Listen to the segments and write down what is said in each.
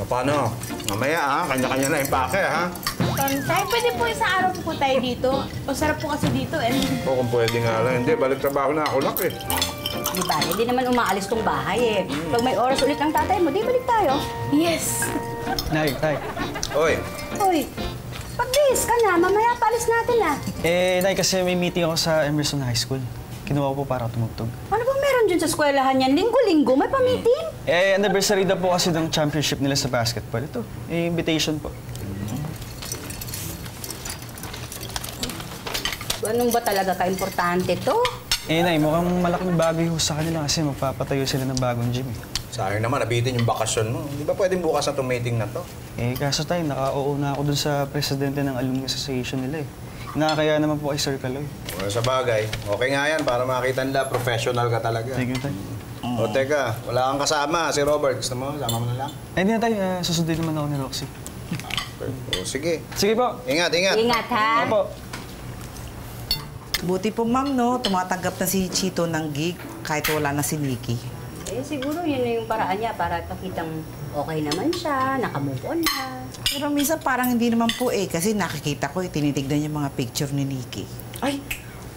Paano? Mamaya ha, kanya-kanya na yung pake ha. Tay, pwede po isang araw po tayo dito. Masarap po kasi dito eh. O kung pwede nga lang. Hindi, balik trabaho na ako nak eh. Di ba? Hindi naman umaalis tong bahay eh. Pag may oras ulit ng tatay mo, di balik tayo. Yes! Nay. Oy, Uy, pag-bihis ka na. Mamaya paalis natin ah. Nay, kasi may meeting ako sa Emerson High School. Kinuha ko po para tumugtog. Ano bang meron dyan sa eskwelahan yan? Linggo-linggo, may pa-meeting? Anniversary na po kasi ng championship nila sa basketball. Ito, invitation po. Anong ba talaga ka-importante to? Nay, mukhang malaking bagay ho sa kanila kasi magpapatayo sila ng bagong gym. sayang naman, nabitin yung bakasyon mo. Di ba pwedeng bukas na itong meeting na to? Kaso tayo, naka-oo na ako dun sa presidente ng Alumni Association nila eh. Nakakaya naman po kay Sir Kaloy. Well, sa bagay, okay nga yan para makita nila professional ka talaga. Thank you, tayo. O teka, wala kang kasama. Si Robert, gusto mo? Sama mo na lang. Hindi na tayo, susundin naman ako ni Roxy. O sige. Sige po. Ingat, ingat. Ingat ha? Opo. Buti po, ma'am, no? Tumatanggap na si Chito ng gig kahit wala na si Nikki. Siguro yun na yung paraan niya para pakitang okay naman siya, nakamove on na. Pero minsan parang hindi naman po kasi nakikita ko tinitignan yung mga picture ni Nikki. Ay,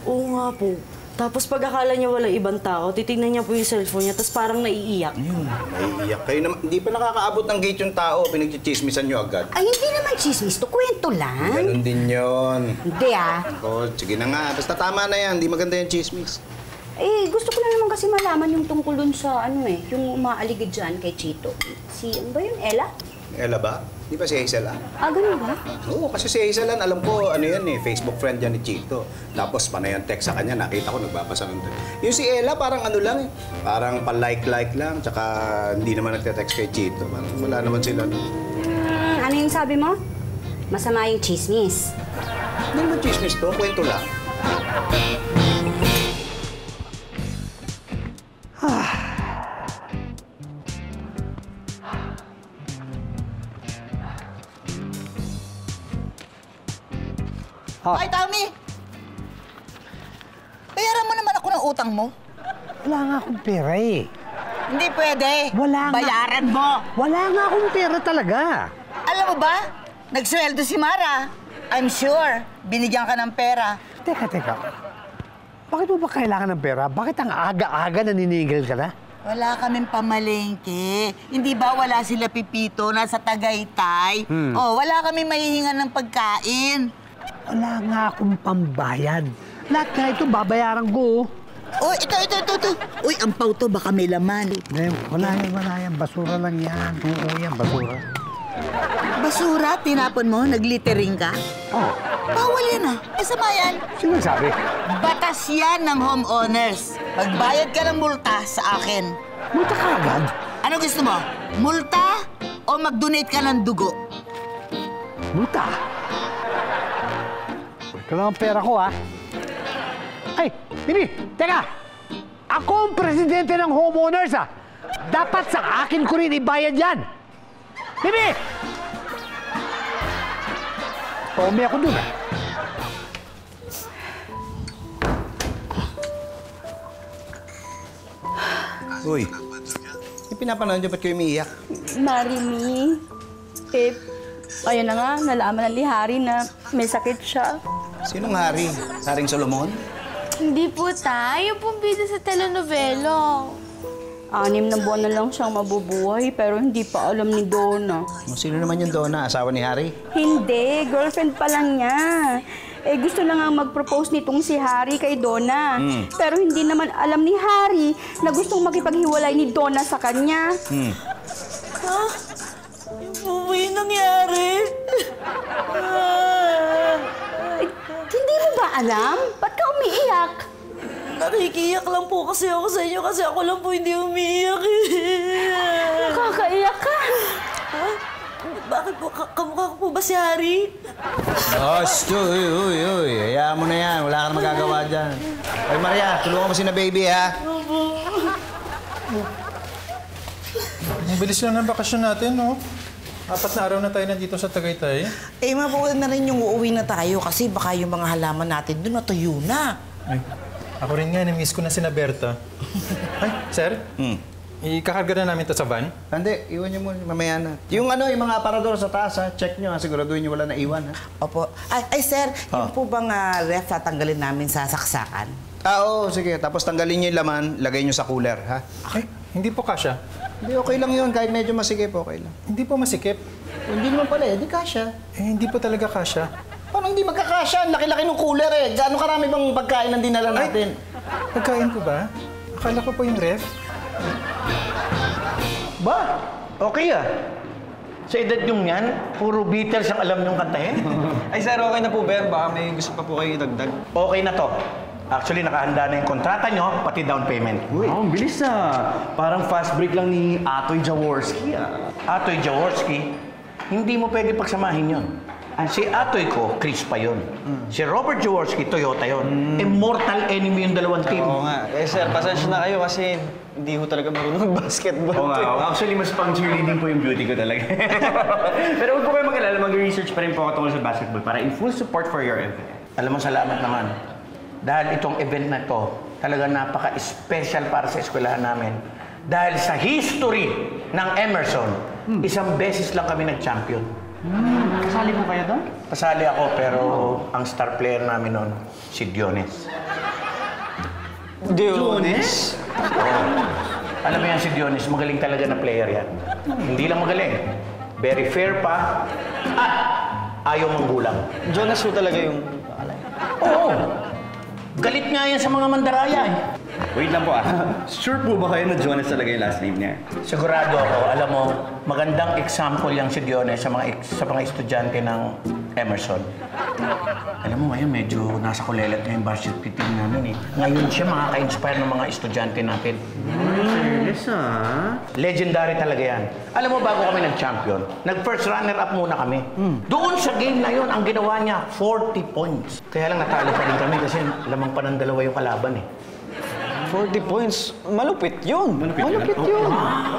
oo nga po. Tapos pag akala niya walang ibang tao, titignan niya po yung cellphone niya, tapos parang naiiyak. Naiiyak kayo naman. Hindi pa nakakaabot ng gate yung tao. Pinagchichismisan nyo agad. Ay, hindi naman chismis to. Kwento lang. Ganun din yun. Hindi ah. O, sige na nga. Basta tama na yan. Hindi maganda yung chismis. Gusto ko na naman kasi malaman yung tungkol dun sa yung umaaligid dyan kay Chito. Ano ba yun? Ella? Ella ba? Di ba si Hazel Ganun ba? Oo, kasi si Hazel alam ko, Facebook friend yan ni Chito. Tapos panay text sa kanya, nakita ko nagbabasa ng text. Yung si Ella, parang lang parang pa-like lang, tsaka hindi naman nagte-text kay Chito. Parang wala naman sila. Ano yung sabi mo? Masama yung chismis. Hindi naman chismis to, kwento lang. Ay, Tommy! Bayaran mo naman ako ng utang mo. Wala nga akong pera eh. Hindi pwede. Wala nga. Bayaran mo. Wala nga akong pera talaga. Alam mo ba, nagsweldo si Mara. I'm sure, binigyan ka ng pera. Teka. Bakit mo ba kailangan ng pera? Bakit ang aga-aga naniningil ka na? Wala kaming pamalengke. Hindi ba wala sila Pipito nasa Tagaytay? Wala kaming mahihingan ng pagkain. Wala nga akong pambayad. Lahat nga ito, babayaran ko. Ito. Uy, ampaw to, baka may laman. Wala yan. Basura lang yan. Oo yan, basura. Basura, tinapon mo, naglittering ka? Oh. Bawal yan Masama yan. Sino sabi? Batas yan ng homeowners. Magbayad ka ng multa sa akin. Multa ka agad? Ano gusto mo? Multa o mag-donate ka ng dugo? Multa? Ito lang ang pera ko, Ay, Bibi, teka! Ako ang presidente ng homeowners, Dapat sa akin ko rin ibayad yan! Bibi! Tome ako dun, Uy, yung pinapanood niyo, ba't kayo umiiyak? Marimi. Ayun na nga, nalaman ng Lihari na may sakit siya. Sinong hari? Haring Solomon? Hindi po tayo pong bida sa telenovela. 6 na buwan na lang siyang mabubuhay pero hindi pa alam ni Donna. Sino naman yung Donna? Asawa ni Harry? Hindi, girlfriend pa lang niya. Gusto na nga mag-propose nitong si Harry kay Donna. Pero hindi naman alam ni Harry na gustong makipaghiwalay ni Donna sa kanya. Ano ba yung nangyari? Hindi mo ba alam? Ba't ka umiiyak? Nakikiyak lang po kasi ako sa inyo kasi ako lang po hindi umiiyak Nakakaiyak ka. Bakit po? Kamukha ko po ba si Harry? Uy. Hayaan mo na yan. Wala ka na magagawa dyan. Ay, Maria, tulungan mo si na baby, ha? Ang bilis lang ng bakasyon natin, no? 4 na araw na tayo nandito sa Tagaytay. Mabuti na rin yung uuwi na tayo kasi baka yung mga halaman natin doon natuyo na. Ay, ako rin nga, namiss ko na si Berta. Ay, sir? Ikakarga na namin to sa van? Hindi, iwan niyo muna, mamaya na. Yung yung mga aparador sa taas, ha? Check niyo, ha? Siguraduhin niyo wala na iwan, ha? Opo. Ay sir, yung po bang ref tatanggalin namin sa saksakan? Oo, sige. Tapos tanggalin niyo yung laman, lagay niyo sa cooler, ha? Ay, hindi po kasya. Hindi, okay lang yun. Kahit medyo masikip, okay lang. Hindi po masikip. Hindi naman pala, di kasya. Hindi po talaga kasya. Paano hindi magkakasya? Ang laki-laki ng cooler, eh. Gaano karami bang pagkain ang dinala natin? Pagkain po ba? Akala ko po yung ref. Ba? Okay ah. Sa edad yung yan, puro Beatles ang alam niyong kantahin. Ay sir, okay na po ba yan? Baka may gusto pa po kayo idagdag. Okay na to. Actually, nakahanda na yung kontrata nyo, pati down payment. Ang bilis Parang fast break lang ni Atoy Jaworski Atoy Jaworski, hindi mo pwede pagsamahin yun. Si Atoy ko, Chris pa yun. Si Robert Jaworski, Toyota yun. Immortal enemy yung dalawang team. Oo nga. Eh sir, pasensya na kayo kasi hindi ko talaga marunong basketball. Oo nga. Actually, mas pang cheerleading po yung beauty ko talaga. Pero huwag po kayo mag-alala, mag-research pa rin po ako tungkol sa basketball para in full support for your event. Alam mo, salamat naman. Dahil itong event na to, talaga napaka-special para sa eskwelahan namin. Dahil sa history ng Emerson, isang beses lang kami nag-champion. Kasali po kayo doon? Kasali ako, pero ang star player namin noon, si Dionis. Dionis? Oo. Alam mo yan si Dionis, magaling talaga na player yan. Hindi lang magaling. Very fair pa. At ayaw manggulang. Jonas po talaga yung... Oo. Galit nga yan sa mga mandaraya eh. Wait lang po Sure po ba kayo na Jonas talaga yung last name niya? Sigurado ako. Alam mo, magandang example yang si Dionis sa mga estudyante ng Emerson. Alam mo, ngayon medyo nasa kulelat na yung varsity team namin eh. Ngayon siya makaka-inspire ng mga estudyante natin. Serious Legendary talaga yan. Alam mo, bago kami nag-champion, nag-first runner-up muna kami. Doon sa game na yon, ang ginawa niya, 40 points. Kaya lang natalo pa rin kami kasi lamang pa ng dalawa yung kalaban eh. 40 points? Malupit yun. Malupit yun.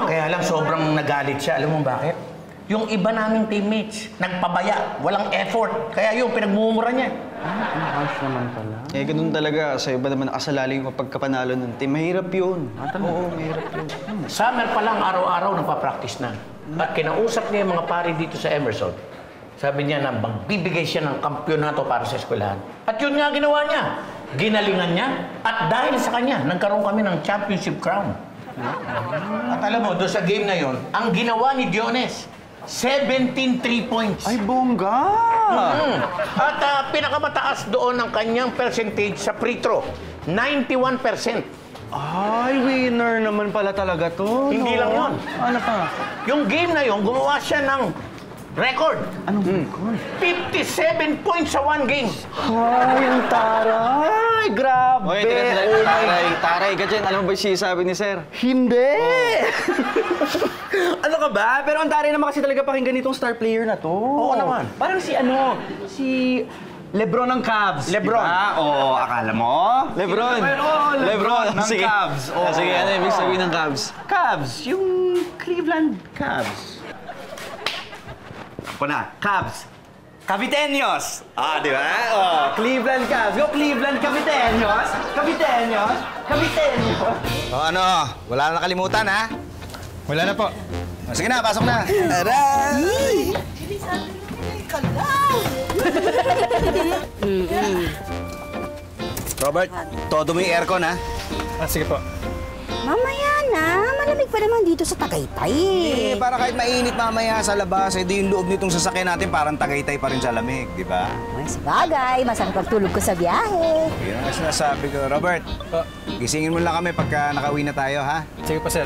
Kaya lang sobrang nagalit siya. Alam mo bakit? Yung iba naming teammates, nagpabaya, walang effort. Kaya yung pinagmumura niya. Harsh naman pala. Eh, ganun talaga. Sa iba naman nakasalaling yung pagkapanalo ng team. Mahirap yun. Oo, mahirap yun. Summer pa lang, araw-araw nagpa-practice na. At kinausap niya yung mga pari dito sa Emerson. Sabi niya na magbibigay siya ng kampyonato para sa eskwelahan. At yun nga ginawa niya. Ginalingan niya. At dahil sa kanya, nagkaroon kami ng championship crown. At alam mo, doon sa game na yon, ang ginawa ni Dionis, 17 3 points. Ay, bongga! At pinakamataas doon ang kanyang percentage sa free throw, 91%. Ay, winner naman pala talaga to. Hindi lang yun. Ano pa? Yung game na yon, gumawa siya ng record. Anong 57 points sa one game. Ay, ang taray! Grabe! Oy, taray ka dyan. Alam mo ba yung sinasabi ni Sir? Hindi! Ano ka ba? Pero ang taray naman kasi talaga pakinggan itong star player na to. Oo naman. Parang si Lebron ng Cavs. Lebron. Diba? Oo, akala mo? Lebron! Lebron ng Sige. Cavs. Oo. Sige, ano yung ibig sabihin ng Cavs? Cavs, yung Cleveland Cavs. Ako na, Cavs. Caviteños! Di ba? Cleveland Cavs. Go Cleveland Caviteños! Caviteños! Caviteños! Ano? Wala na nakalimutan, ha? Wala na po. Sige na, pasok na. Aray! Robert, todo mo yung aircon, ha? Sige po. Mamaya na, malamig pa naman dito sa Tagaytay. Para kahit mainit mamaya sa labas, di yung loob nitong sasakyan natin parang Tagaytay pa rin sa lamig, di ba? Mas bagay, masarap pagtulog ko sa biyahe. Yun ang sinasabi ko. Robert, gisingin mo lang kami pagka nakauwi na tayo, ha? Sige po, sir.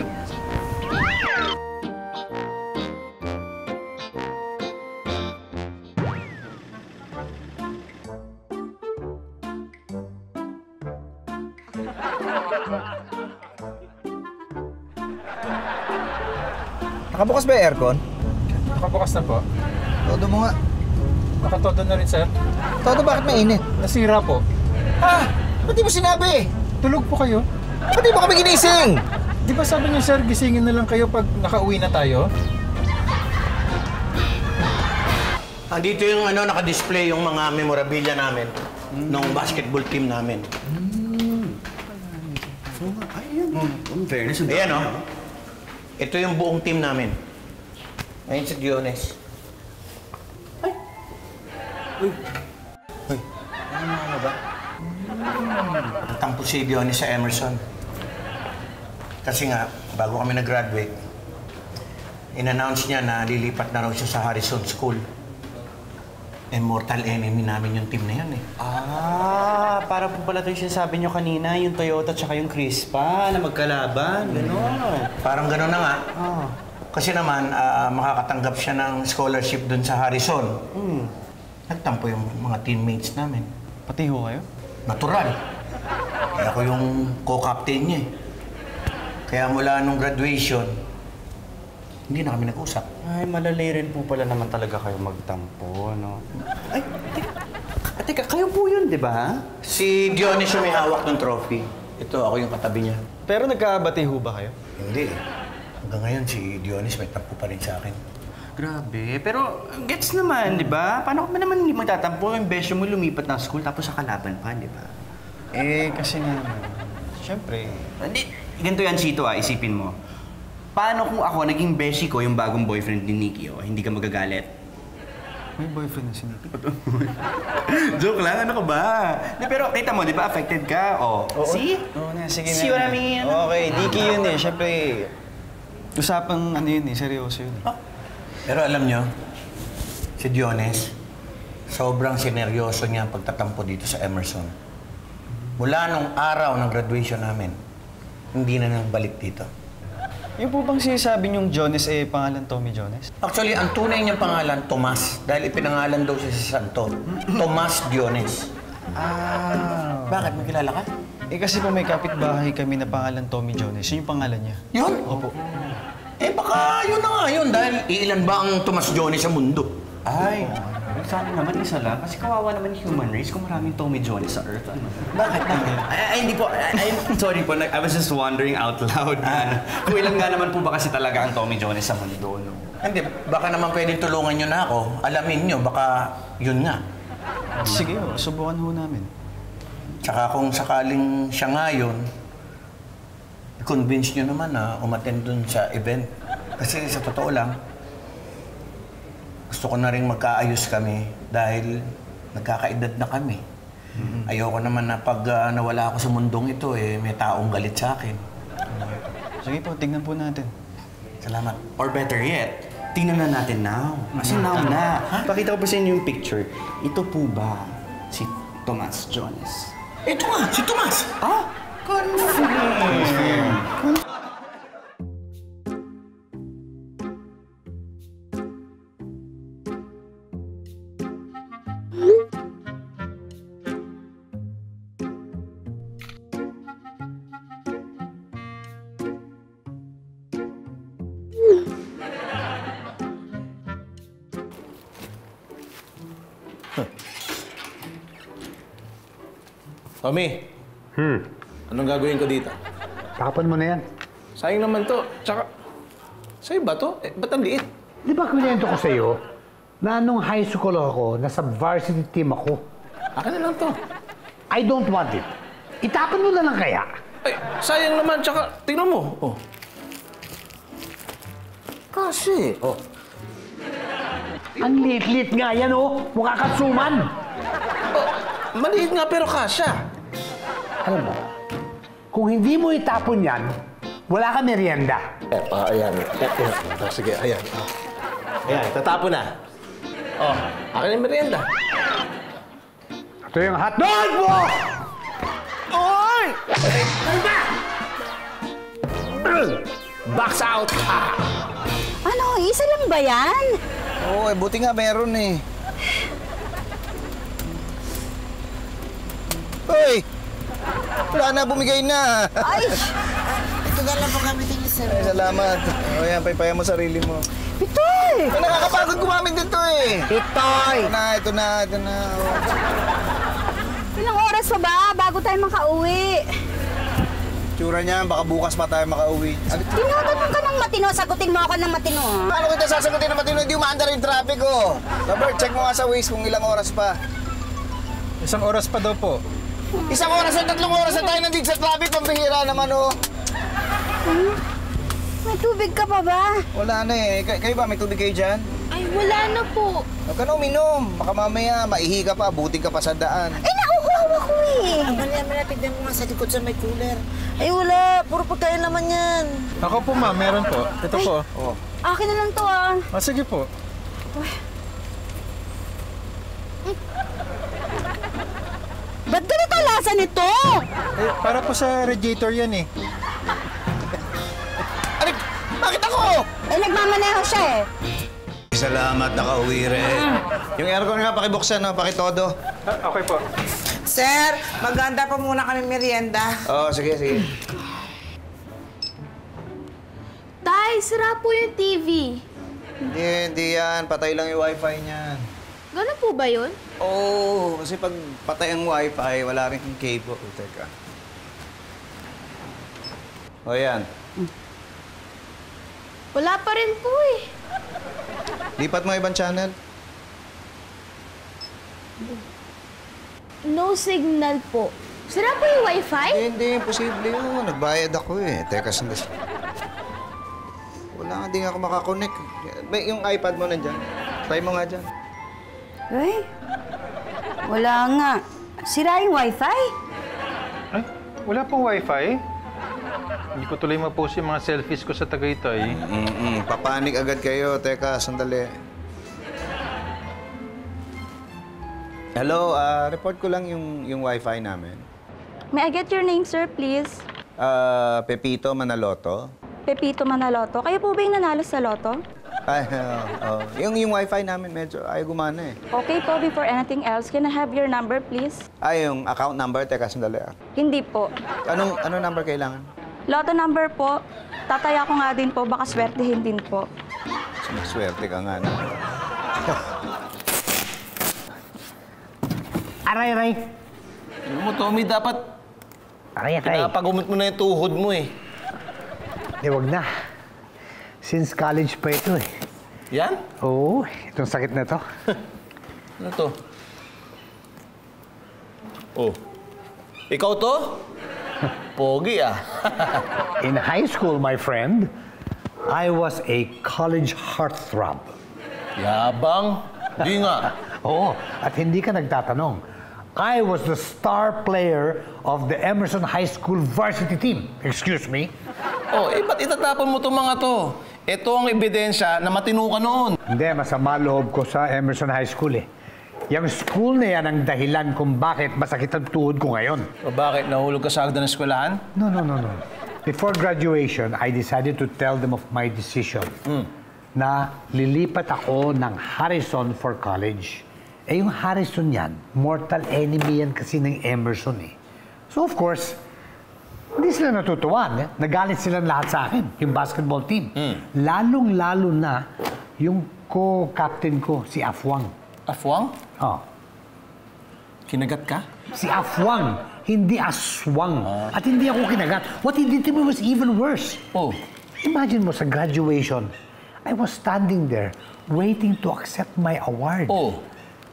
Nakabukas ba yung aircon? Nakabukas na po. Todo mo nga. Nakatodo na rin, sir. Todo, bakit mainit? Nasira po. Ba't di mo sinabi? Tulog po kayo. Ba't di mo kami ginising? Di ba sabi niyo, sir, gisingin na lang kayo pag nakauwi na tayo? Andito yung naka-display yung mga memorabilia namin ng basketball team namin. In fairness, Ayan, ito yung buong team namin. Ngayon si Diones. Ay! Uy! Uy! Ano ba? Tampo si Diones sa Emerson. Kasi nga, bago kami nag-graduate, in-announce niya na lilipat na raw siya sa Harrison School. Mortal enemy namin yung team na yun eh. Ah, para po pala ito yung sinasabi nyo kanina, yung Toyota tsaka yung Crispa na magkalaban, gano'n. Parang gano'n na nga. Kasi naman, makakatanggap siya ng scholarship dun sa Harrison. Nagtampo yung mga teammates namin. Pati ho kayo? Natural. Kaya ako yung co-captain niya eh. Kaya mula nung graduation, hindi na kami nag-usap. Ay, malalay rin po pala naman talaga kayo magtampo, no? Ay, teka, kayo po yun, di ba? Si Dionis yung may hawak ng trophy. Ito, ako yung katabi niya. Pero nagkabati ho ba kayo? Hindi. Hanggang ngayon, si Dionis may tampo pa rin sa akin. Grabe, pero gets naman, di ba? Paano ka naman hindi magtatampo? Yung besyo mo lumipat ng school tapos sa kalaban pa, di ba? Kasi nga, syempre. Hindi, ganito yan, Chito, isipin mo. Paano kung ako naging beshi ko yung bagong boyfriend ni Nikki, hindi ka magagalit? May boyfriend na si Nikki. Joke lang, ano ka ba? Pero kita mo, di ba affected ka? See? Oo na, sige na. See what I mean? Okay, Nikki yun eh. Syempre, usapang ano yun eh, seryoso yun. Pero alam nyo, si Dionis, sobrang sineryoso niya ang pagtatampo dito sa Emerson. Mula nung araw ng graduation namin, hindi na nagbalik dito. Yung po bang sinasabi niyong Jones pangalan Tommy Jones? Actually, ang tunay niyang pangalan, Tomas. Dahil ipinangalan daw siya sa Santo. Tomas Diones. Bakit? May kilala ka? Kasi po may kapitbahay kami na pangalan Tommy Jones. Yun yung pangalan niya. Yun? Opo. Baka yun na nga yun. Dahil ilan ba ang Tomas Diones sa mundo? Ay, sana naman isa lang. Kasi kawawa naman yung human race kung maraming Tommy Jones sa Earth. Ano? Bakit? Hindi po. I'm sorry po. I was just wondering out loud. Kung ilan nga naman po ba kasi talaga ang Tommy Jones sa mundo, no? Hindi. Baka naman pwedeng tulungan nyo na ako. Alamin nyo, baka yun nga. Sige, subukan ho namin. Tsaka kung sakaling siya nga yun, i-convince nyo naman na umattend dun sa event. Kasi sa totoo lang, gusto ko na rin magkaayos kami dahil nagkakaedad na kami. Ayoko naman na pag nawala ako sa mundong ito, may taong galit sa akin. Sige po, tingnan po natin. Salamat. Or better yet, tingnan na natin now. Kasi now na. Pakita ko pa sa inyo yung picture. Ito po ba si Tomas Jones? Ito nga, si Tomas! Confirm! Tommy, anong gagawin ko dito? Tapan mo na yan. Sayang naman to. Tsaka, sa'yo ba to? Ba't ang liit? Di ba kwento ko sa'yo na nung high school ako, nasa varsity team ako? Akin na lang to. I don't want it. Itapan mo na lang kaya. Ay, sayang naman. Tsaka, tingnan mo. Kasi, Ang liit-liit nga yan, Mukha kang suman. maliit nga pero kasya. Alam mo, kung hindi mo itapon yan, wala ka merienda. Ayan. Sige, ayan. Ayan, tatapon na. Akin yung merienda. Ito yung hotdog mo! Oy! Ano ba? Box out! Ano, isa lang ba yan? Oo, buti nga meron eh. Hoy! Wala na, bumigay na. Ay! Ito na lang po kami din sir. Ay, salamat. Yan, paypayan mo sarili mo. Pitoy! Nakakapagod gumamit dito eh. Pitoy! Ito na. Ilang oras pa ba bago tayo makauwi? Tsura niya, baka bukas pa tayo makauwi. Tinatanong ka ng matino, sagutin mo ako ng matino. Paano kita sasagutin ng matino? Hindi umaandar yung traffic ko. Robert, check mo nga sa Waze kung ilang oras pa. 1 oras pa daw po. 1 oras o 3 oras na tayo nandito sa traffic. Pambihira naman, oh. may tubig ka pa ba? Wala na eh. Kayo ba? May tubig kayo dyan? Ay, wala na po. Huwag ka na uminom. Baka mamaya maihi ka pa, buting ka pa sa daan. Ay, nakukuha ko eh. Maya, tignan mo nga sa likod sa may cooler. Ay, wala. Puro pagkain naman yan. Ako po, ma'am. Meron po. Ito po. Oh. Akin na lang to ah. Ah, sige po. Ba't ganito lasa nito? Eh, para po sa radiator yan eh. Bakit ako? Eh, nagmamaneho siya eh. Salamat, nakauwi rin. Yung aircon nga, pakibuksan, no? Pakitodo. Okay po. Sir, maganda pa muna kami merienda. Oo, sige, sige. Tay, sira po yung TV. Hindi yan. Patay lang yung wifi niyan. Ganun po ba yun? Oo, kasi pag patay ang wifi, wala rin yung cable. Teka. O yan. Wala pa rin po eh. Lipat mo ibang channel. No signal po. Sira po yung wifi? Hindi, imposible yun. Nagbayad ako eh. Teka, sandali. Wala nga, di nga ako makakonect. Yung iPad mo nandyan. Try mo nga dyan. Ay, wala nga. Sira yung wifi? Ay, wala pong wifi? Hindi ko tuloy ma-post yung mga selfies ko sa Tagaytay. Papanik agad kayo. Teka, sandali. Hello, report ko lang yung wifi namin. May I get your name, sir, please? Pepito Manaloto. Pepito Manaloto. Kayo po ba yung nanalo sa loto? Ay, yung wifi namin medyo ayaw gumana eh. Okay po, before anything else, can I have your number, please? Ay, yung account number. Teka, sandali. Hindi po. Anong number kailangan? Loto number po. Tataya ko nga din po, baka swertihin din po. Sumaswerte ka nga na. Aray, aray. Ano mo, Tommy, dapat Aray, aray. pinapagumot mo na yung tuhod mo eh. Di, wag na. Since college pa ito eh. Yan? Oo, itong sakit na to. Ano to? Oh. Ikaw to? Pogi ah. In high school, my friend, I was a college heartthrob. Yabang. Di nga. Oo, at hindi ka nagtatanong. I was the star player of the Emerson High School varsity team. Excuse me? Oh, ba't itatapon mo itong mga to? Ito ang ebidensya na matino ka noon. Hindi, masama loob ko sa Emerson High School eh. Yung school na yan ang dahilan kung bakit masakit ang tuhod ko ngayon. O bakit? Nahulog ka sa hagdan ng eskwelahan? No. Before graduation, I decided to tell them of my decision na lilipat ako ng Harrison for college. Eh yung Harrison yan, mortal enemy yan kasi ng Emerson eh. So of course, hindi sila natutuwa. Nagalit silang lahat sa akin, yung basketball team. Lalong-lalo na yung co-captain ko, si Afwang. Afwang? Oh. Kinagat ka? Si Afwang, hindi Aswang. At hindi ako kinagat. What he did to me was even worse. Oh. Imagine mo, sa graduation, I was standing there waiting to accept my award. Oh.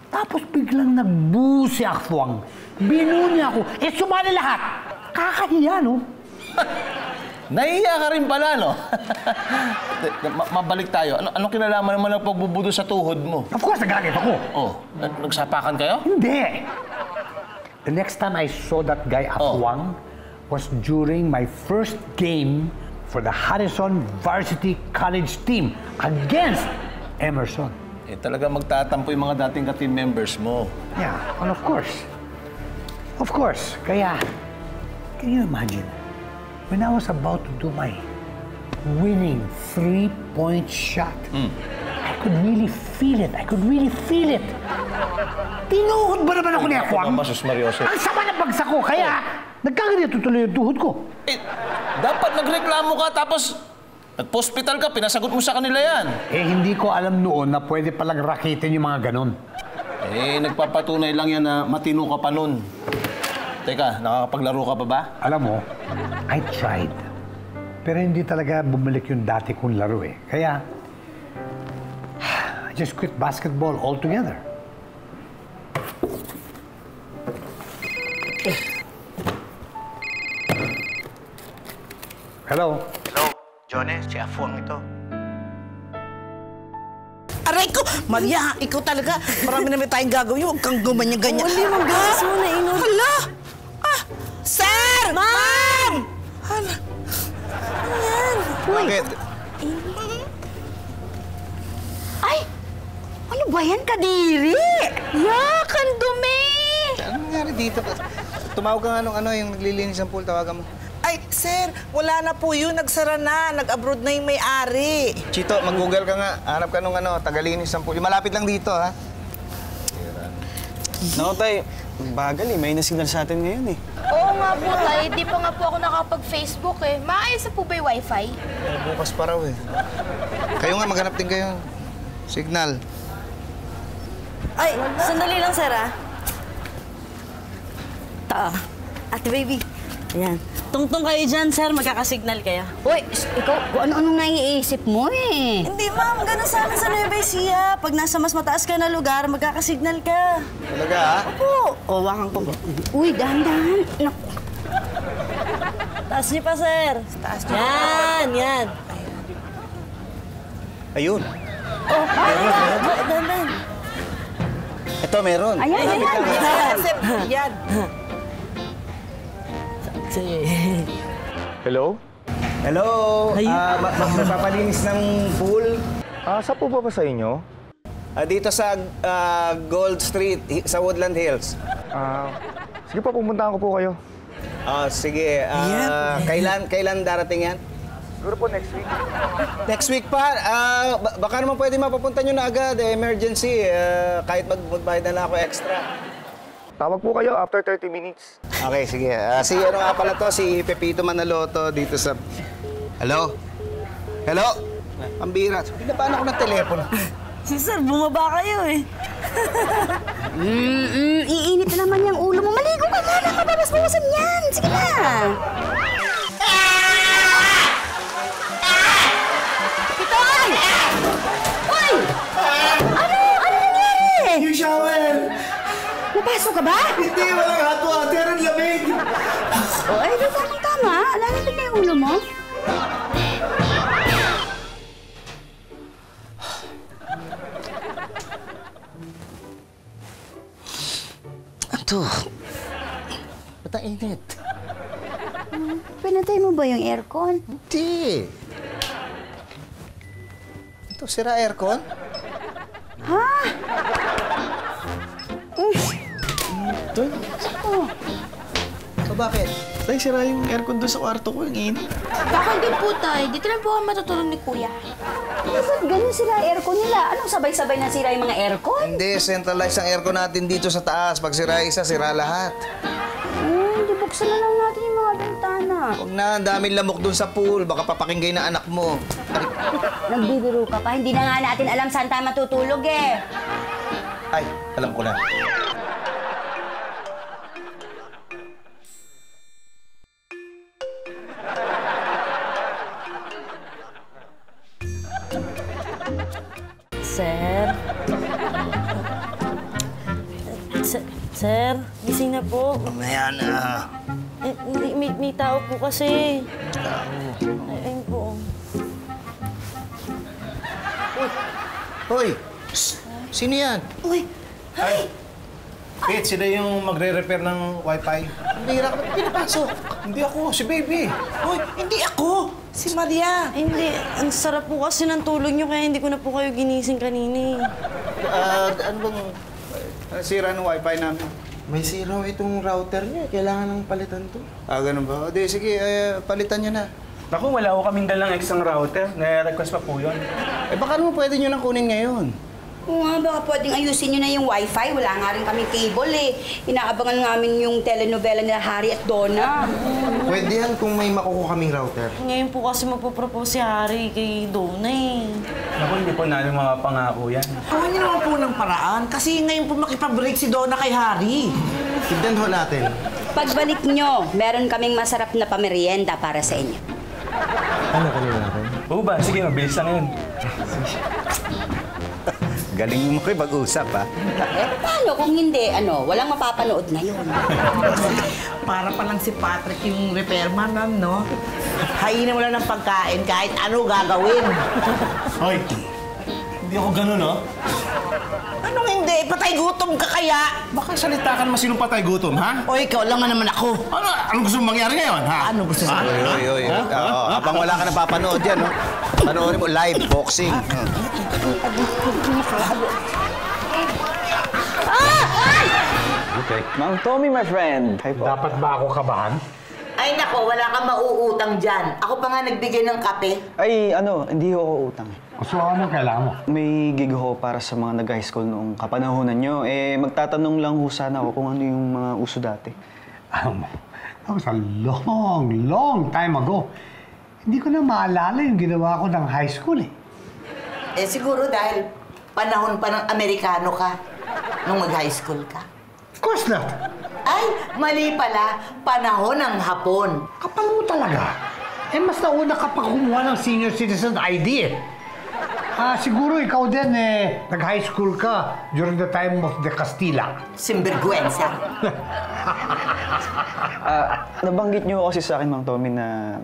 Tapos biglang nagbuo si Afwang. Binuo niya ako. Eh, sumali lahat. Kakahiya, no? Nahiya ka rin pala, no? Mabalik tayo. Anong kinalaman naman ng pagbubudo sa tuhod mo? Of course, nagalit ako. Oh, nagsapakan kayo? Hindi. The next time I saw that guy, Afwang, was during my first game for the Harrison Varsity College team against Emerson. Eh, talaga magtatampo yung mga dating ka-team members mo. Yeah, and of course. Of course. Kaya, can you imagine? When I was about to do my winning three-point shot, I could really feel it. Tinuhod ba naman ako ni Afwang? Masus Marioso. Ang sama ng bagsak ko, kaya nagkaganito tuloy yung tuhod ko. Eh, dapat nagreklamo ka tapos nagpa-hospital ka, pinasagot mo sa kanila yan. Eh, hindi ko alam noon na pwede palang rakitin yung mga ganon. Eh, nagpapatunay lang yan na matino ka pa nun. Teka, nakakapaglaro ka pa ba? Alam mo, I tried. Pero hindi talaga bumalik yung dati kong laro eh. Kaya, I just quit basketball altogether. Hello? Hello, Jones, si Afuang ito. Aray ko! Maria, ikaw talaga. Marami naman tayong gagawin. Huwag kang gumanyan-ganyan. Hindi, Ma'am. Gatas mo na, Ino. Hala! Sir! Ma'am! Hala. Ayan. Bakit? Ay! Ano ba yan, Kadiri? Yak, ang dumi! Ano nangyari dito? Tumawag ka nga nung yung naglilinis ng pool, tawagan mo. Ay, sir, wala na po yun. Nagsara na. Nag-abroad na yung may-ari. Chito, mag-google ka nga. Hanap ka nung tagalinis ng pool. Yung malapit lang dito, ha? Naku, tay. Bagal eh. May nasignal sa atin ngayon eh. Oo nga po, tay. Di pa nga po ako nakapag-Facebook eh. Maayos na po ba yung wifi? Bukas pa raw eh. Kayo nga, maghanap din kayo. Signal. Ay, sandali lang, sir, ah. Ate baby. Ayan. Tungtong kayo dyan, sir. Magkakasignal kayo. Uy, ikaw, kung ano-anong naiisip mo eh. Hindi, ma'am. Ganun sa amin sa Nueva Ecija. Pag nasa mas mataas ka na lugar, magkakasignal ka. Talaga, ha? Opo. O, wakan ko. Uy, dahan-dahan. Naku. Taas niyo pa, sir. Taas niyo. Yan. Ayun. Oh, dahan-dahan. Ito, meron. Ayan. Sir, yan. Hello? Hello? Magpapalinis ng pool? Saan po ba sa inyo? Dito sa Gold Street, sa Woodland Hills. Sige po, pumuntahan ko po kayo. Sige. Kailan darating yan? Siguro po next week. Next week pa? Baka naman pwede mapapunta nyo na agad. Emergency. Kahit magbayad na lang ako extra. Tawag po kayo after 30 minutes. Okay, sige. Si ano nga pala to, si Pepito Manaloto dito sa... Hello? Hello? Pambira. Pinapaan ako ng telepono. Sir, bumaba kayo eh. Iinit na naman yung ulo mo. Maligo ka muna, kababas-bawasan yan. Sige na. Pitoy! Uy! Ano nangyari? Yung shower! Napasok ka ba? Hindi, walang hot water. Ang lamig! Di tama. Lamig na yung ulo mo. Ito. Ba't ang init? Pinatay mo ba yung aircon? Hindi. Ito, sira aircon? Ha? Bakit? Tay, sira yung aircon doon sa kwarto ko. Ang init. Bakit din po, tay? Dito lang po ako matutulog ni Kuya. Ba't ganun sila aircon nila? Anong sabay-sabay na sira yung mga aircon? Hindi, centralize ang aircon natin dito sa taas. Pag sira isa, sira lahat. Hindi, buksan na lang natin yung mga bintana. Huwag na, ang daming lamok dun sa pool. Baka papakinggay na anak mo. Nagbibiro ka pa. Hindi na nga natin alam saan tayo matutulog eh. Ay, alam ko na. Sir, gising na po. Mamaya na. May tao po kasi. Ayun po. Hoy! Sino yan? Uy! Ay! Pete, sila yung magre-repair ng wifi. Bira ka, ba't pinapasok? Hindi ako, si Baby. Hoy, hindi ako. Si Maria. Hindi, ang sarap po kasi ng tulog nyo kaya hindi ko na po kayo ginising kanina. Ano bang... sira ng wifi namin? May zero itong router niya. Kailangan ng palitan to. Ganun ba? Di, sige, palitan nyo na. Naku, wala ko kaming dalang extra router. Na-request pa po yun. Baka naman pwede nyo nang kunin ngayon. Oo nga, baka pwedeng ayusin nyo na yung wifi. Wala nga rin kaming cable eh. Inaabangan namin yung telenovela nila Harry at Donna. Pwede yan kung may makukuha kaming router. Ngayon po kasi magpo-propose si Harry kay Donna eh. Naku, hindi po namin mga pangako yan. Gawin niyo naman po ng paraan. Kasi ngayon po makipag-break si Donna kay Harry. Tignan ho natin. Pagbalik nyo, meron kaming masarap na pamerienda para sa inyo. Ano kanina natin? Oo ba? Sige, mabilis lang yun. Galing mo makipag-usap, ha? Eh, paano kung hindi, walang mapapanood na yun. Para pa lang si Patrick yung repairman, ma'am, no? Hainin mo lang ng pagkain kahit ano gagawin. Hoy, hindi ako ganun, no? Anong hindi? Patay gutom ka kaya? Baka salita ka naman sinong patay gutom, ha? O ikaw lang nga naman ako. Anong gusto mong mangyari ngayon, ha? Ano gusto mo? Oy. Habang wala ka napapanood yan, no? Panoorin mo live boxing. Okay. Mang Tommy, my friend. Hi po. Dapat ba ako kabahan? Ay nako, wala kang mauutang dyan. Ako pa nga nagbigay ng kape. Ay, hindi ako utang. So, ano kailangan mo? May gig ho para sa mga nag-high school noong kapanahonan nyo. Magtatanong lang ho sana ako kung ano yung mga uso dati. That was a long time ago. Hindi ko na maalala yung ginawa ko ng high school, eh. Siguro dahil panahon pa ng Amerikano ka nung mag-high school ka. Of course not. Ay, mali pala. Panahon ng Hapon. Kapal mo talaga. Mas nauna ka pa kumuha ng senior citizen ID, eh. Siguro ikaw din, nag-high school ka during the time of the Castilla. Sinvergüenza. Nabanggit nyo kasi sa akin, Mang Tommy, na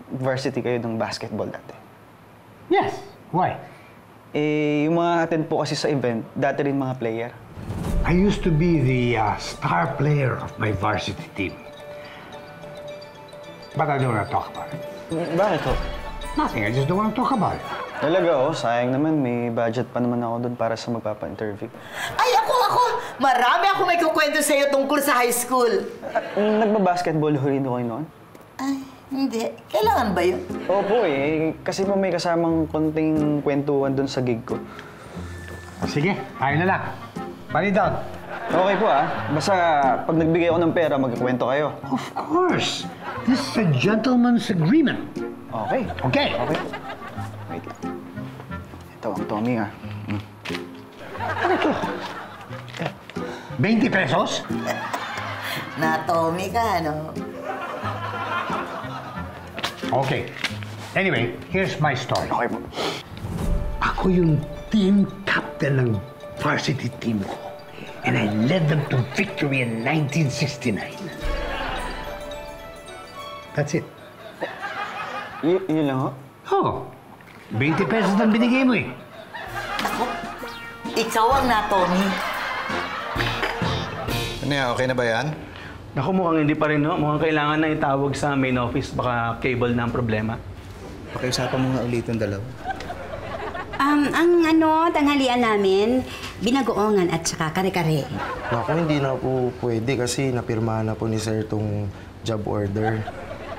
varsity kayo ng basketball dati. Yes. Why? Yung mga attend po kasi sa event, dati rin mga player. I used to be the star player of my varsity team. But I don't want to talk about it. Bakit ho? Nothing. I just don't want to talk about it. Talaga sayang naman. May budget pa naman ako doon para sa magpapa-interview. Ay, ako! Marami ako may kukwento sa'yo tungkol sa high school. Nagbabasketball ho rin kayo noon? Ay, hindi. Kailangan ba yun? Opo kasi po may kasamang konting kwentuhan doon sa gig ko. Sige, tayo na lang. Money down. Okay po Basta pag nagbigay ako ng pera, magkikwento kayo. Of course. This is a gentleman's agreement. Okay. Okay. Okay po. Wait lang. Ito ang Tommy Ano to? 20 pesos? Na-Tommy ka, no? Okay. Anyway, here's my story. Okay po. Ako yung team captain ng varsity team ko. And I led them to victory in 1969. That's it. Yun lang ho? Oh, 20 pesos ang binigay mo, eh. Ako, ikaw ang na-Tommy. Ano yan? Okay na ba yan? Naku, mukhang hindi pa rin, no? Mukhang kailangan na itawag sa main office. Baka cable na ang problema. Pakiusapan mo nga ulit yung dalawa. Ang tanghalian namin, binagoongan at saka kare-kare. Naku, hindi na po pwede kasi napirmahan na po ni Sir itong job order.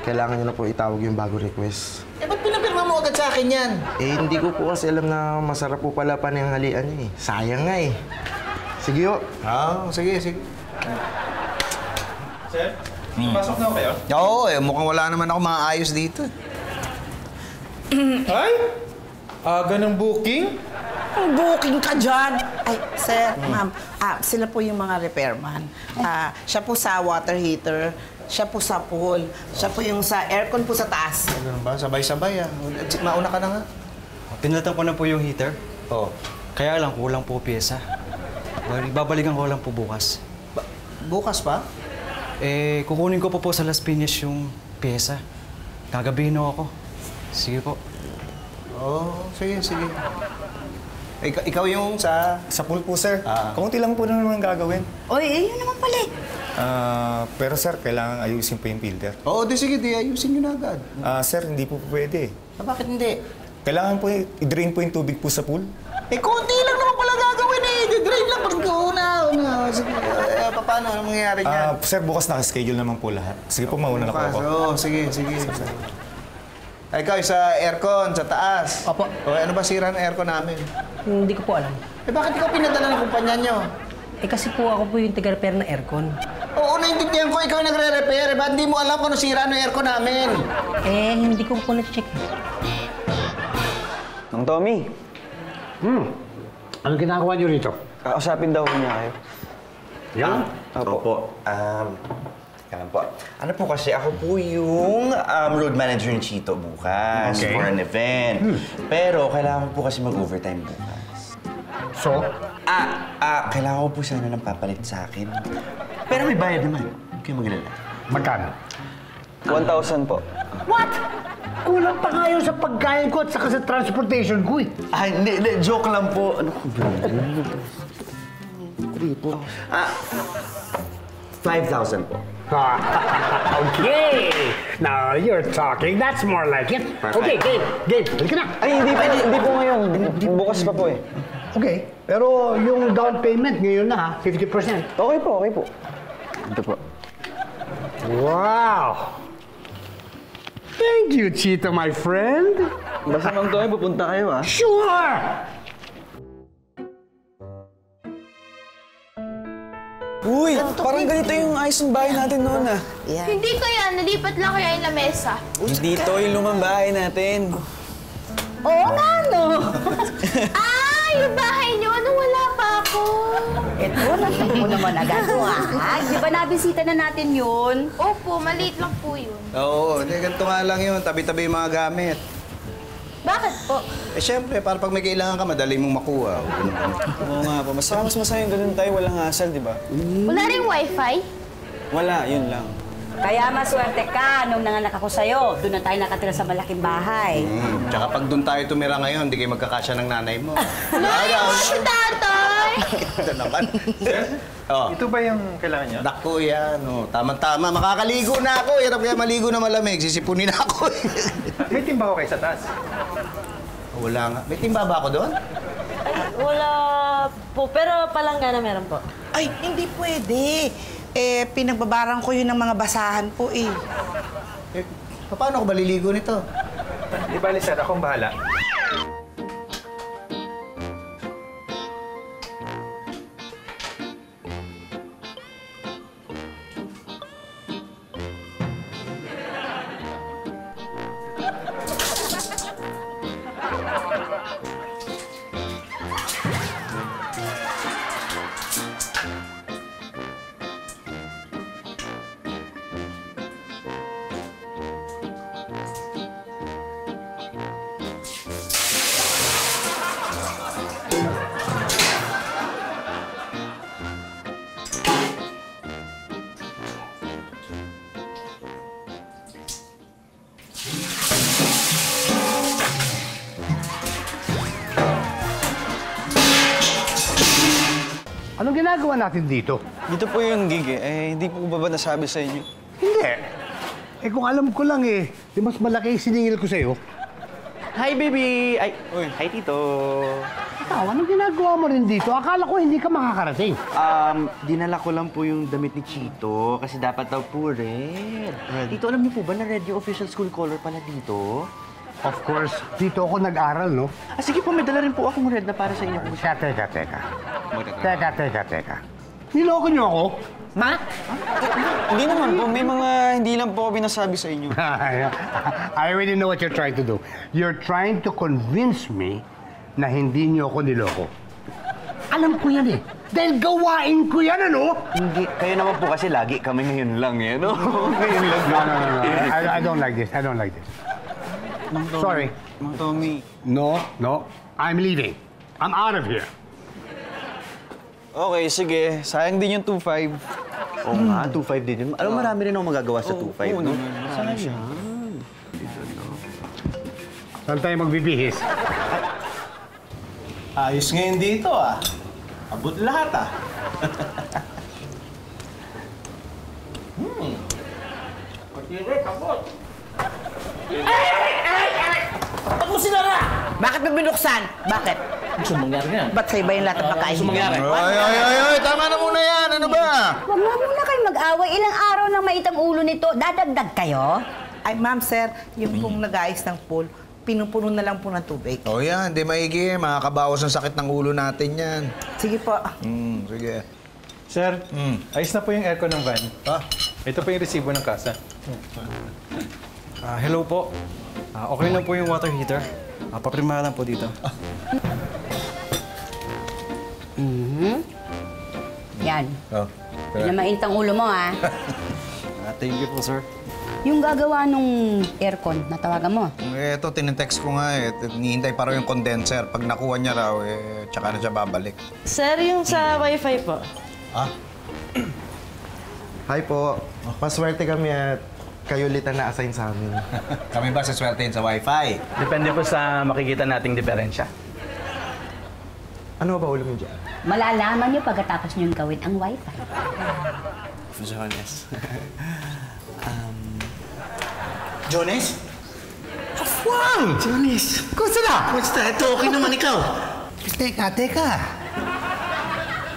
Kailangan niyo na po itawag yung bago request. Ba't pinapirma mo agad sa akin yan? Hindi ko po kasi alam na masarap po pala pananghalian niya eh. Sayang nga eh. Sige ho. Sige. Sir, pasok na kayo? Oo, mukhang wala naman ako maayos dito. Ay! Aga ng booking? Booking ka dyan! Ay, sir, ma'am, sila po yung mga repairman. Siya po sa water heater, siya po sa pool, siya po yung sa aircon po sa taas. Ano ba? Sabay-sabay Mauna ka na nga. Pinalitan ko na po yung heater. Kaya lang, kulang po pyesa. Babalikan ko lang po bukas. Bukas pa? Kukunin ko po sa Las Piñas yung pyesa. Gagabihin ako. Sige po. Sige. Ikaw yung sa... Sa pool po, sir. Kaunti lang po naman gagawin. Oy, yun naman pala Pero sir, kailangan ayusin po yung filter. Sige, ayusin nyo na agad. Sir, hindi po pwede. Bakit hindi? Kailangan po i-drain po yung tubig po sa pool. Konti lang naman pala gagawin I-drain lang pag una. Sige, paano? Anong mangyayari niyan? Sir, bukas naka-schedule naman po lahat. Sige po, mauna na po ako. Sige. Ikaw, sa aircon, sa taas. Opo. Ano ba sira ng aircon namin? Hindi ko po alam. Bakit ikaw pinadala ng kumpanya nyo? Kasi po ako po yung taga-repair ng aircon. Oo, naintindihan ko. Ikaw nagre-repair. Ba't di mo alam kung ano sira ng aircon namin? Hindi ko po na-check. Mang Tommy. Ano ginagawa niyo rito? Kausapin daw niya kayo. Yan? Opo. Yan po. Ano po kasi, ako po yung road manager ni Chito bukas for an event. Pero kailangan po kasi mag-overtime bukas. So? Kailangan ko po sana ng papalit sa akin. Pero may bayad naman. Huwag kayong magalala. Magkano? 1,000 po. What? Kulang pa nga yun sa pagkain ko at saka sa transportation ko eh. Hindi. Joke lang po. Ano ko ba? 3 po. 5,000 po. Okay! Now you're talking. That's more like it. Okay, game. Halika na. Ay, hindi po ngayon. Bukas pa po eh. Okay. Pero yung down payment ngayon na ha, 50%. Okay po. Ito po. Wow! Thank you, Chito, my friend. Basta mang to, pupunta kayo ah. Sure! Uy, parang ganito yung ayos ng bahay natin noon ah. Hindi kaya, nalipat lang kaya yung lamesa. Dito yung lumang bahay natin. Oo nga, no? Yung bahay niyo, nung wala pa ako. Eto, nagtag mo naman agad. Di ba nabisita na natin yun? Opo, maliit lang po yun. Oo, ganito nga lang yun. Tabi-tabi yung mga gamit. Bakit po? Siyempre, para pag may kailangan ka, madali mong makuha. Oo nga po. Mas masaya yung ganun tayo. Walang hassle, di ba? Wala rin wifi? Wala, yun lang. Kaya maswerte ka nung nanganak ako sa'yo. Doon na tayo nakatira sa malaking bahay. Tsaka pag doon tayo tumira ngayon, hindi kayo magkakasya ng nanay mo. Tatay! Ito naman. Ito ba yung kailangan niya? Naku yan. Tama-tama. Makakaligo na ako. Hirap kaya maligo na malamig. Sisipunin ako. May timba ko kayo sa taas. Wala nga. May timba ba ako doon? Wala po, pero palangga na meron po. Ay, hindi pwede. Pinagbabaran ko yun ng mga basahan po eh. Paano ako maliligo nito? Di bali, sir. Akong bahala. Anong ginagawa natin dito? Dito po yung gig eh. Hindi po ba nasabi sa inyo? Hindi. Kung alam ko lang di mas malaki yung siningil ko sa'yo. Hi, baby! Ay, hi, Tito! Ikaw, anong ginagawa mo rin dito? Akala ko hindi ka makakarating. Dinala ko lang po yung damit ni Chito kasi dapat daw po red. Tito, alam niyo po ba na red yung official school color pala dito? Of course, dito ako nag-aral, no? Sige po, may dala rin po akong red na para sa inyo. Teka. Niloko niyo ako? Ma? Hindi naman po. May mga hindi lang po ako binasabi sa inyo. I already know what you're trying to do. You're trying to convince me na hindi niyo ako niloko. Alam ko yan Dahil gawain ko yan, ano? Hindi. Kayo naman po kasi lagi kami ngayon lang no? Ngayon lang. No. I don't like this. Sorry. Mang Tommy. No. I'm leaving. I'm out of here. Okay, sige. Sayang din yung 2.5. Oo nga, 2.5 din yun. Alam, marami rin ako magagawa sa 2.5, no? Sayang. Saan tayo magbibihis? Ayos ngayon dito, Abot lahat, Patire, abot! Ba't mo sinara? Bakit mo binuksan? Bakit? Gusto mangyari yan? Ba't sa iba yung lahat ng pagkain? Gusto mangyari? Ay, tama na muna yan. Ano ba? Huwag na muna kayo mag-away. Ilang araw nang maitang ulo nito. Dadagdag kayo? Ay, ma'am, sir, yung pong nag-aayos ng pool, pinupuno na lang po ng tubig. Yan. Di maigi. Makakabawas ang sakit ng ulo natin yan. Sige po. Sige. Sir, ayos na po yung aircon ng van. Ito po yung resibo ng kasa. Hello po. Okay lang po yung water heater. Papirma lang po dito. Yan. Yun na maintang ulo mo, Thank you po, sir. Yung gagawa nung aircon, natawagan mo? Ito, tinetext ko nga Hinihintay pa raw yung condenser. Pag nakuha niya raw, tsaka na siya babalik. Sir, yung sa wifi po. Ah? Hi po. Maswerte kami at kayo ulit ang na-assign sa amin. Kami ba saswertein sa wifi? Depende po sa makikita nating diferensya. Ano ba ulo mo dyan? Malalaman niyo pagkatapos niyong gawin ang wifi. Jones. Jones? Afwang! Jones! Kumusta na? Kumusta? Ito, okay naman ikaw. Teka.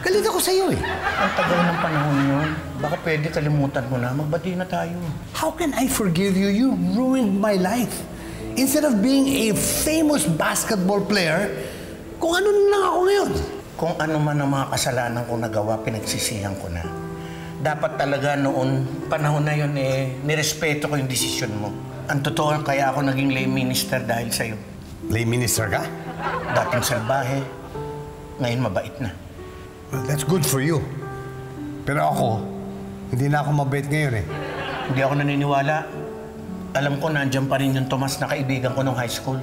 Galit ako sa'yo eh. Ang tagal ng panahon yun. Baka pwede kalimutan mo na. Magbati na tayo. How can I forgive you? You ruined my life. Instead of being a famous basketball player, kung ano lang ako ngayon. Kung ano man ang mga kasalanan kong nagawa, pinagsisihan ko na. Dapat talaga noon, panahon na yun, nirespeto ko yung desisyon mo. Ang totoo, kaya ako naging lay minister dahil sa'yo. Lay minister ka? Dating salbahe, ngayon mabait na. Well, that's good for you. Pero ako, hindi na ako mabait ngayon eh. Hindi ako naniniwala. Alam ko, nandiyan pa rin yung Tomas na kaibigan ko nung high school.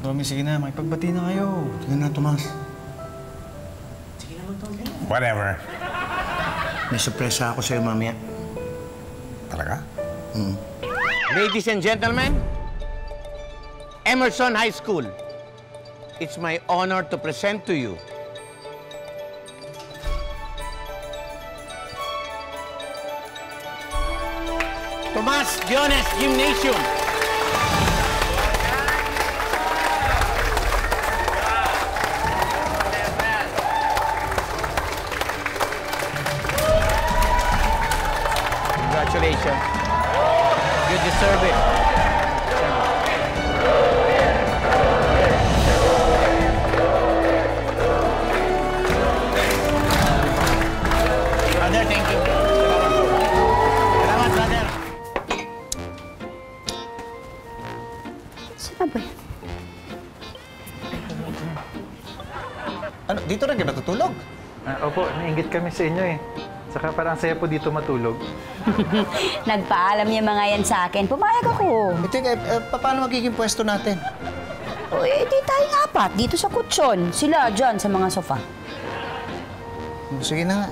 Tommy, sige na. Makipagbati na kayo. Sige na, Tomas. Whatever. May sorpresa ako sa'yo, mamaya. Talaga? Ladies and gentlemen, Emerson High School. It's my honor to present to you Tomas Jones Gymnasium. Congratulations. You deserve it. Brother, thank you. Salamat, brother. Saan ba yan? Ano, dito rin kayo natutulog? Opo, nainggit kami sa inyo eh. Saka parang saya po dito matulog. Nagpaalam yung mga yan sa akin. Pumayag ako. Paano magiging pwesto natin? O, di tayong apat. Dito sa kutsyon. Sila dyan sa mga sofa. Sige na.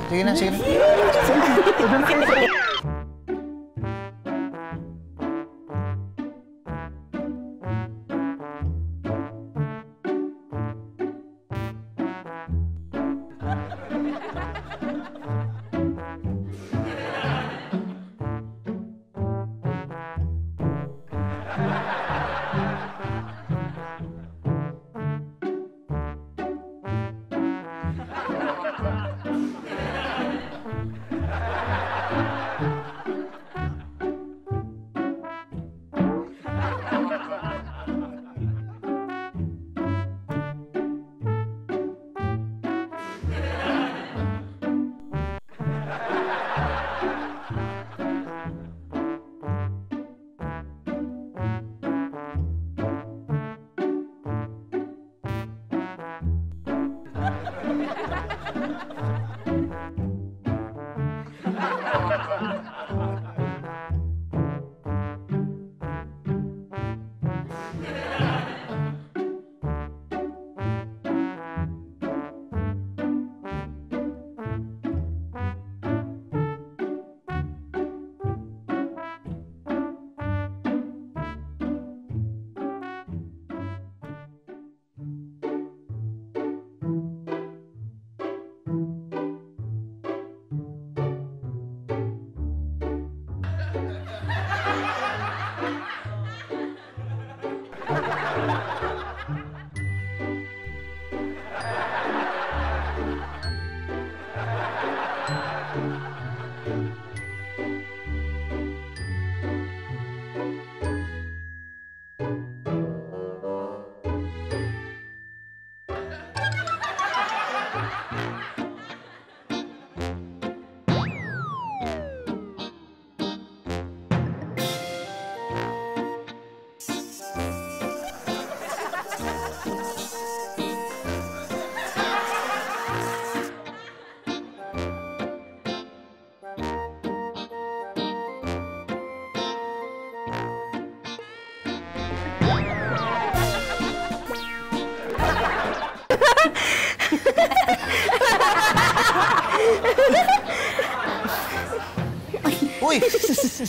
Uy!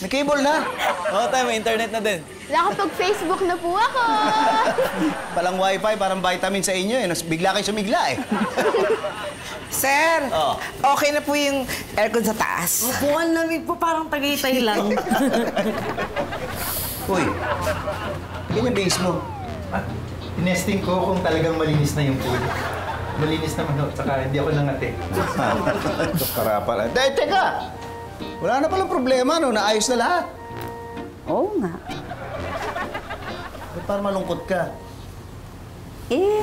May cable na! Oo, tayo, may internet na din. Nakapag-Facebook na po ako. Palang wifi, parang vitamin sa inyo eh. Bigla kayo sumigla eh. Sir, okay na po yung aircon sa taas. Opo, ang lamig po, parang Tagaytay lang. Uy, ganyan base mo. Tinesting ko kung talagang malinis na yung pool. Malinis naman ho, saka hindi ako nangati. Karapal. Teka! Wala na palang problema, no? Naayos na lahat. Oo nga. Ba't parang malungkot ka?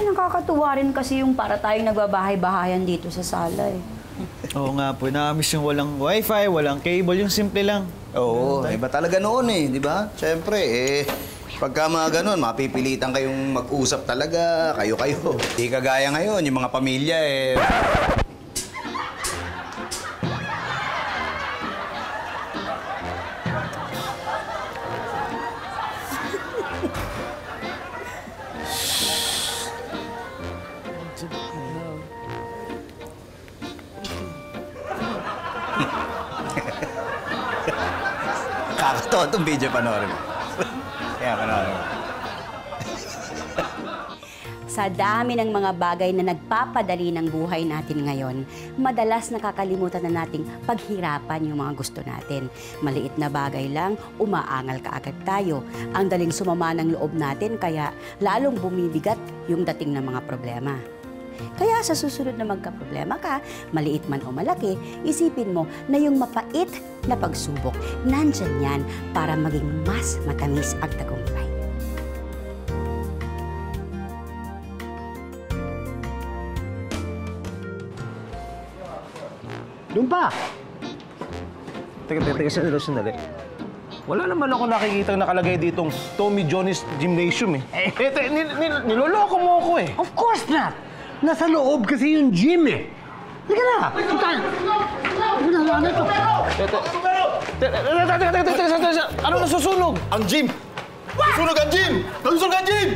Nakakatuwa rin kasi yung para tayong nagbabahay-bahayan dito sa sala eh. Oo nga po, nakamiss yung walang wifi, walang cable, yung simple lang. Oo, iba talaga noon eh, di ba? Siyempre, pagka mga ganun, mapipilitan kayong mag-usap talaga, kayo-kayo. Di kagaya ngayon, yung mga pamilya eh. Kakatawa itong video panoorin mo. Kaya panoorin mo. Sa dami ng mga bagay na nagpapadali ng buhay natin ngayon, madalas nakakalimutan na nating paghirapan yung mga gusto natin. Maliit na bagay lang, umaangal kaagad tayo. Ang daling sumama ng loob natin, kaya lalong bumibigat yung dating ng mga problema. Kaya sa susunod na magkaproblema ka, maliit man o malaki, isipin mo na yung mapait na pagsubok, nandyan yan para maging mas matamis ang tagumpay. Doon pa! Teka, sandali. Wala naman ako nakikita nakalagay ditong Tommy Johnny's Gymnasium eh. Niloloko mo ako eh. Of course not! Nasa loob kasi yung gym eh. Halika na! Teka, ano nasusunog? Ang gym! Nasusunog ang gym! Nasusunog ang gym!